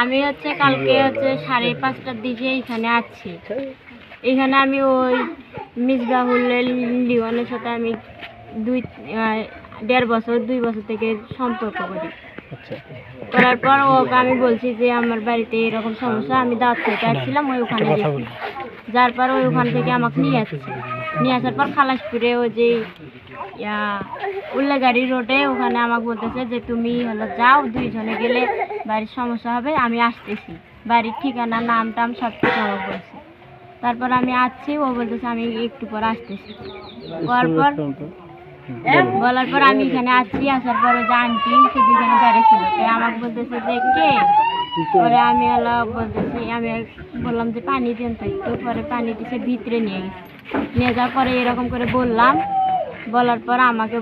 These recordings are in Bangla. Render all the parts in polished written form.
আমি কালকে 5:30টার দিকে এখানে আসছি। এখানে আমি ওই মিসবাহুল লিওনের সাথে আমি 2.5 বছর 2 বছর থেকে সম্পর্ক করি। করার পর ওকে আমি বলছি যে আমার বাড়িতে এরকম সমস্যা, আমি দাওয়াত খেতে আসছিলাম, ওখানে গেছি। যার পর ওখান থেকে আমাকে নিয়ে আসার পর খালাসপুরে ওই যে উল্লাগাড়ি রোডে ওখানে আমাকে বলতেছে যে তুমি যাও, 2 জনে গেলে বাড়ির সমস্যা হবে, আমি আসতেছি। বাড়ির ঠিকানা নাম টাম সব কিছু আমাকে বলছে। তারপর আমি আসছি, ও বলতেছে আমি একটু পর আসতেছি। বলার পর আমি এখানে আসছি। আসার পরে যে আন্টি শুধু এখানে দাঁড়িয়েছিল, তাই আমাকে বলতেছে যে কে। পরে আমি বলতেছি, আমি বললাম যে পানি দেন তো একটু। পরে পানি দিচ্ছে, ভিতরে নিয়ে যাওয়ার পরে এরকম করে বলার পর আমাকে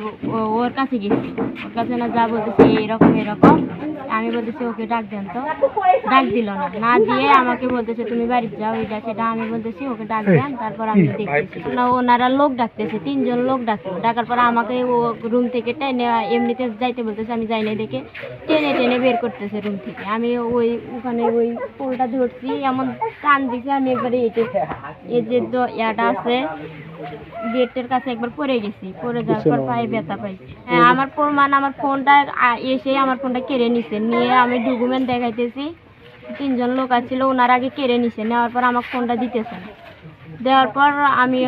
ওর কাছে গেছি। ওর কাছে না যা বলতেছে এরকম এরকম, আমি বলতেছি ওকে ডাক দেন তো। ডাক দিল না দিয়ে আমাকে বলতেছে তুমি বাড়িতে যাও, এটা সেটা। আমি বলতেছি ওকে ডাক দেন। তারপর আমি দেখতেছি না ওনারা লোক ডাকতেছে, 3 জন লোক ডাকার পর আমাকে ও রুম থেকে টেনে এমনিতে যাইতে বলতেছে, আমি যাই না দেখে টেনে বের করতেছে রুম থেকে। আমি ওখানে ওই পোলটা ধরছি, এমন টান দিছে আমি একবারে এই যে ইয়াটা আছে গেটের কাছে একবার পড়ে গেছি। পড়ে যাওয়ার পর পায়ে ব্যথা পাইছি। হ্যাঁ, আমার প্রমাণ, আমার ফোনটা এসে আমার ফোনটা কেড়ে নিয়ে আমি ডকুমেন্ট দেখাইতেছি। 3 জন লোক আসছিল, ওনার আগে কেড়ে নেওয়ার পর আমার ফোনটা দিতেছে না। দেওয়ার পর আমি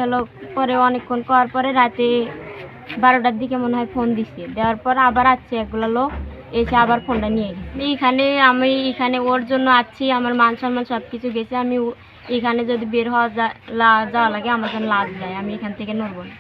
পরে অনেকক্ষণ করার পরে রাতে 12টার দিকে মনে হয় ফোন দিচ্ছে। দেওয়ার পর আবার আসছে একগুলো লোক, এসে আবার ফোনটা নিয়ে গেছে। আমি এখানে ওর জন্য আসছি, আমার মান সম্মান সব কিছু গেছে। আমি এখানে যদি বের যাওয়া লাগে আমার জন্য লাজ যায়, আমি এখান থেকে নড়ব না।